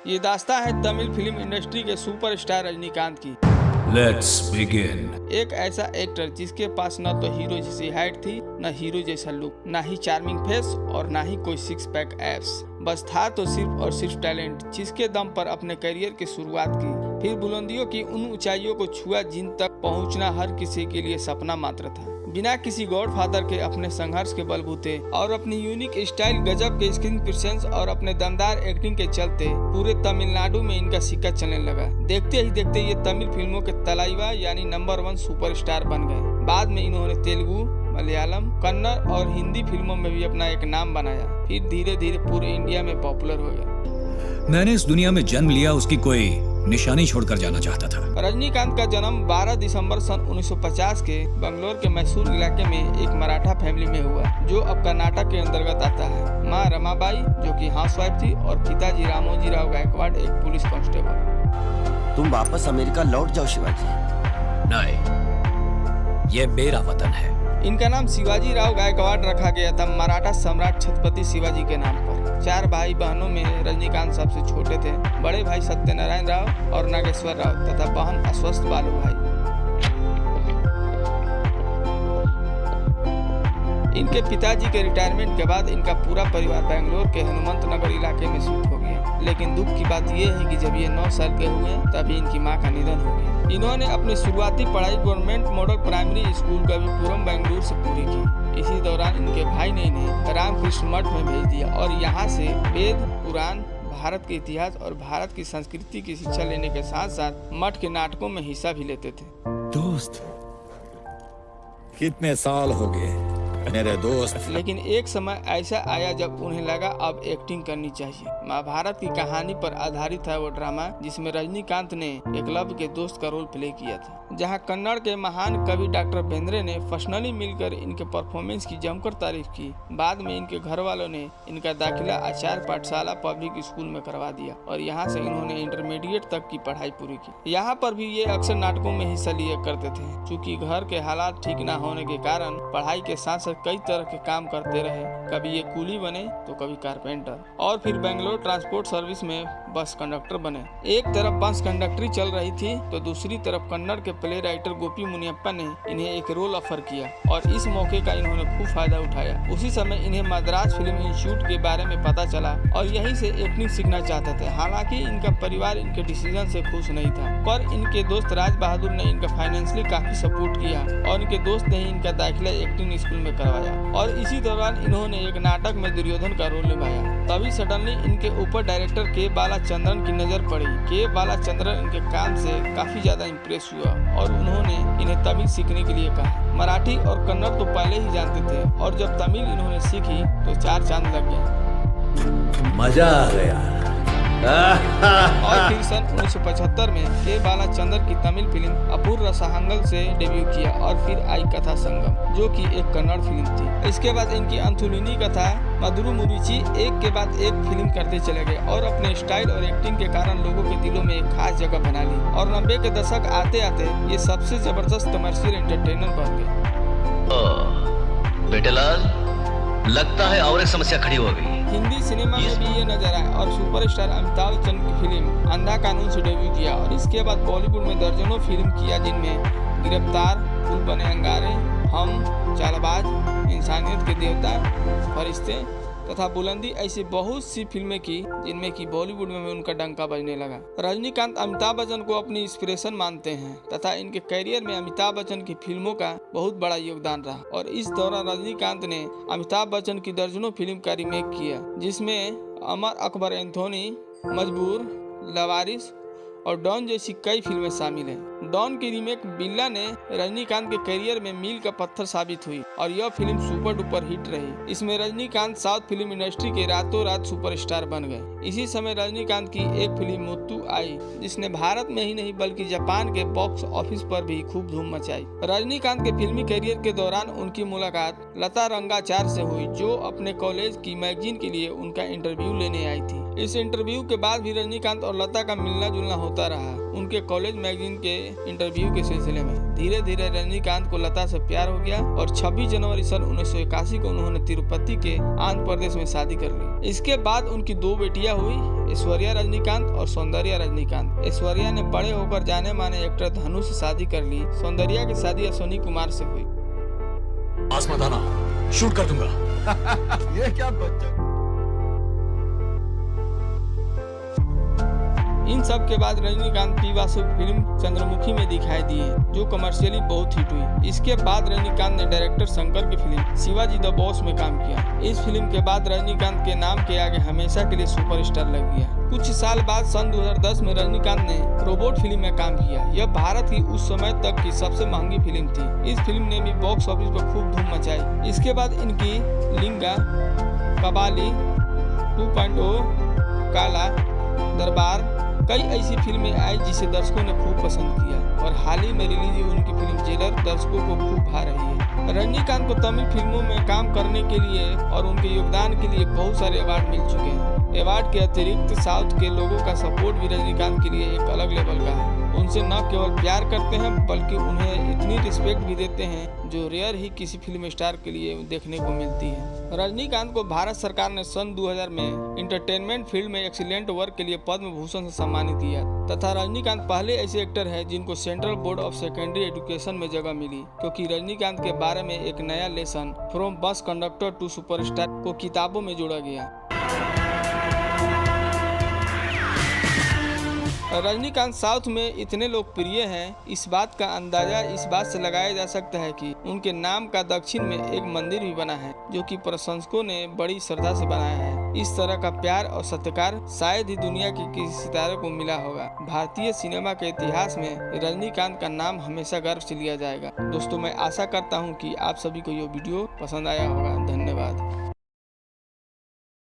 ये दास्तां है Tamil film industry के सुपरस्टार रजनीकांत की। Let's begin. एक ऐसा एक्टर जिसके पास न तो हीरो जैसी हाइट थी, न हीरो जैसा लुक, न ही चार्मिंग फेस और न ही कोई सिक्स पैक एब्स। बस था तो सिर्फ और सिर्फ टैलेंट, जिसके दम पर अपने करियर की शुरुआत की, फिर बुलंदियों की उन ऊंचाइयों को छुआ जिन तक पहुंचना हर किसी के लिए सपना मात्र था। बिना किसी गॉडफादर के अपने संघर्ष के बलबूते और अपनी यूनिक स्टाइल, गजब के स्क्रीन प्रेजेंस और अपने दमदार एक्टिंग के चलते पूरे तमिलनाडु में इनका सिक्का चलने लगा। देखते ही देखते ये तमिल फिल्मों के तलाइवा यानी नंबर 1 सुपरस्टार बन गए। बाद में इन्होंने तेलुगु, मलयालम, कन्नड़ और हिंदी फिल्मों में भी अपना एक नाम बनाया। फिर धीरे धीरे पूरे इंडिया में पॉपुलर हो गया। मैंने इस दुनिया में जन्म लिया, उसकी कोई निशानी छोड़कर जाना चाहता था। रजनीकांत का जन्म 12 दिसंबर सन 1950 के बंगलोर के मैसूर इलाके में एक मराठा फैमिली में हुआ, जो अब कर्नाटक के अंतर्गत आता है। माँ रमाबाई जो कि हाउसवाइफ थी और पिताजी रामोजी राव गायकवाड़ एक पुलिस कांस्टेबल। तुम वापस अमेरिका लौट जाओ शिवाजी। नहीं, ये मेरा वतन है। इनका नाम शिवाजी राव गायकवाड़ रखा गया था मराठा सम्राट छत्रपति शिवाजी के नाम पर। 4 भाई बहनों में रजनीकांत सबसे छोटे थे। बड़े भाई सत्यनारायण राव और नागेश्वर राव तथा बहन अस्वस्थ बालू भाई। इनके पिताजी के रिटायरमेंट के बाद इनका पूरा परिवार बेंगलोर के हनुमंत नगर इलाके में शिफ्ट हो गया। लेकिन दुख की बात यह है कि जब ये 9 साल के हुए तभी इनकी मां का निधन हो गया। इन्होंने अपनी शुरुआती पढ़ाई government model primary school Kavipuram Bengaluru से पूरी की। इसी दौरान इनके भाई ने इन्हें रामकृष्ण मठ में भेज दिया और यहाँ से वेद, पुराण, भारत के इतिहास और भारत की संस्कृति की शिक्षा लेने के साथ साथ मठ के नाटकों में हिस्सा भी लेते थे। दोस्त, कितने साल हो गए मेरे दोस्त। लेकिन एक समय ऐसा आया जब उन्हें लगा अब एक्टिंग करनी चाहिए। महाभारत की कहानी पर आधारित है वो ड्रामा, जिसमें रजनीकांत ने एकलव्य के दोस्त का रोल प्ले किया था। जहां कन्नड़ के महान कवि डॉक्टर बेंद्रे ने पर्सनली मिलकर इनके परफॉर्मेंस की जमकर तारीफ की। बाद में इनके घर वालों ने इनका दाखिला आचार्य पाठशाला पब्लिक स्कूल में करवा दिया और यहाँ से इन्होंने इंटरमीडिएट तक की पढ़ाई पूरी की। यहाँ पर भी ये अक्सर नाटकों में हिस्सा लिया करते थे। चूँकि घर के हालात ठीक न होने के कारण पढ़ाई के साथ साथ कई तरह के काम करते रहे। कभी ये कूली बने तो कभी कारपेंटर, और फिर बेंगलोर ट्रांसपोर्ट सर्विस में बस कंडक्टर बने। एक तरफ बस कंडक्टरी चल रही थी तो दूसरी तरफ कन्नड़ के प्ले राइटर गोपी मुनियप्पा ने इन्हें एक रोल ऑफर किया और इस मौके का इन्होंने खूब फायदा उठाया। उसी समय इन्हें मद्रास फिल्म इंस्टीट्यूट के बारे में पता चला और यहीं से एक्टिंग सीखना चाहते थे। हालांकि इनका परिवार इनके डिसीजन से खुश नहीं था, पर इनके दोस्त राज बहादुर ने इनका फाइनेंशियली काफी सपोर्ट किया और इनके दोस्त ने इनका दाखिला एक्टिंग स्कूल में करवाया। और इसी दौरान इन्होंने एक नाटक में दुर्योधन का रोल निभाया। तभी सडनली इनके ऊपर डायरेक्टर के बालाचंद्रन की नजर पड़ी। के बालाचंद्रन इनके काम से काफी ज्यादा इम्प्रेस हुआ और उन्होंने इन्हें तमिल सीखने के लिए कहा। मराठी और कन्नड़ तो पहले ही जानते थे और जब तमिल इन्होंने सीखी तो 4 चांद लग गए। मजा आ गया। और फिर सन 1975 में के बालाचंद्र की तमिल फिल्म अपूर रसाहंगल से डेब्यू किया और फिर आई कथा संगम, जो कि एक कन्नड़ फिल्म थी। इसके बाद इनकी अंथुलिनी कथा मधुरु मुरुचि एक के बाद एक फिल्म करते चले गए और अपने स्टाइल और एक्टिंग के कारण लोगों के दिलों में एक खास जगह बना ली और 90 के दशक आते आते ये सबसे जबरदस्त कमर्शियल एंटरटेनर बन गए। बेटेलाल, लगता है और एक समस्या खड़ी हो गई। हिंदी सिनेमा में भी ये नजर आए और सुपरस्टार अमिताभ बच्चन की फिल्म अंधा कानून से डेब्यू किया और इसके बाद बॉलीवुड में दर्जनों फिल्म किया, जिनमें गिरफ्तार, फूल बने अंगारे, हम, चालबाज, इंसानियत के देवता, फरिश्ते तथा बुलंदी ऐसी बहुत सी फिल्में की, जिनमें कि बॉलीवुड में उनका डंका बजने लगा। रजनीकांत अमिताभ बच्चन को अपनी इंस्पिरेशन मानते हैं तथा इनके करियर में अमिताभ बच्चन की फिल्मों का बहुत बड़ा योगदान रहा और इस दौरान रजनीकांत ने अमिताभ बच्चन की दर्जनों फिल्म का रीमेक किया, जिसमें अमर अकबर एंथोनी, मजबूर, लवारिस और डॉन जैसी कई फिल्में शामिल हैं। डॉन की रीमेक बिल्ला ने रजनीकांत के करियर में मील का पत्थर साबित हुई और यह फिल्म सुपर डुपर हिट रही। इसमें रजनीकांत साउथ फिल्म इंडस्ट्री के रातों रात सुपरस्टार बन गए। इसी समय रजनीकांत की एक फिल्म मुत्तू आई, जिसने भारत में ही नहीं बल्कि जापान के बॉक्स ऑफिस पर भी खूब धूम मचाई। रजनीकांत के फिल्मी करियर के दौरान उनकी मुलाकात लता रंगाचार्य से हुई, जो अपने कॉलेज की मैगजीन के लिए उनका इंटरव्यू लेने आई थी। इस इंटरव्यू के बाद भी रजनीकांत और लता का मिलना जुलना होता रहा, उनके कॉलेज मैगजीन के इंटरव्यू के सिलसिले में। धीरे धीरे रजनीकांत को लता से प्यार हो गया और 26 जनवरी सन 1981 को उन्होंने तिरुपति के आंध्र प्रदेश में शादी कर ली। इसके बाद उनकी 2 बेटियां हुई, ऐश्वर्या रजनीकांत और सौंदर्या रजनीकांत। ऐश्वर्या ने बड़े होकर जाने माने एक्टर धनु से शादी कर ली। सौंदर्या की शादी अश्विनी कुमार से हुई। पास मत आना, शूट कर दूंगा। ये क्या बच्चा। इन सब के बाद रजनीकांत पी वासु फिल्म चंद्रमुखी में दिखाई दिए, जो कमर्शियली बहुत हिट हुई। इसके बाद रजनीकांत ने डायरेक्टर शंकर की फिल्म शिवाजी द बॉस में काम किया। इस फिल्म के बाद रजनीकांत के नाम के आगे हमेशा के लिए सुपरस्टार लग गया। कुछ साल बाद सन 2010 में रजनीकांत ने रोबोट फिल्म में काम किया। यह भारत की उस समय तक की सबसे महंगी फिल्म थी। इस फिल्म ने भी बॉक्स ऑफिस पर खूब धूम मचाई। इसके बाद इनकी लिंगा, कबाली, 2.0, काला दरबार, कई ऐसी फिल्में आई जिसे दर्शकों ने खूब पसंद किया और हाल ही में रिलीज हुई उनकी फिल्म जेलर दर्शकों को खूब भा रही है। रजनीकांत को तमिल फिल्मों में काम करने के लिए और उनके योगदान के लिए बहुत सारे अवार्ड मिल चुके हैं। अवार्ड के अतिरिक्त साउथ के लोगों का सपोर्ट भी रजनीकांत के लिए एक अलग लेवल का है। उनसे न केवल प्यार करते हैं बल्कि उन्हें इतनी रिस्पेक्ट भी देते हैं जो रेयर ही किसी फिल्म स्टार के लिए देखने को मिलती है। रजनीकांत को भारत सरकार ने सन 2000 में इंटरटेनमेंट फील्ड में एक्सीलेंट वर्क के लिए पद्म भूषण से सम्मानित किया तथा रजनीकांत पहले ऐसे एक्टर हैं जिनको central board of secondary education में जगह मिली, क्योंकि रजनीकांत के बारे में एक नया lesson from bus conductor to superstar को किताबों में जोड़ा गया। रजनीकांत साउथ में इतने लोकप्रिय हैं, इस बात का अंदाजा इस बात से लगाया जा सकता है कि उनके नाम का दक्षिण में एक मंदिर भी बना है, जो कि प्रशंसकों ने बड़ी श्रद्धा से बनाया है। इस तरह का प्यार और सत्कार शायद ही दुनिया के किसी सितारे को मिला होगा। भारतीय सिनेमा के इतिहास में रजनीकांत का नाम हमेशा गर्व से लिया जाएगा। दोस्तों, मैं आशा करता हूँ कि आप सभी को ये वीडियो पसंद आया होगा। धन्यवाद।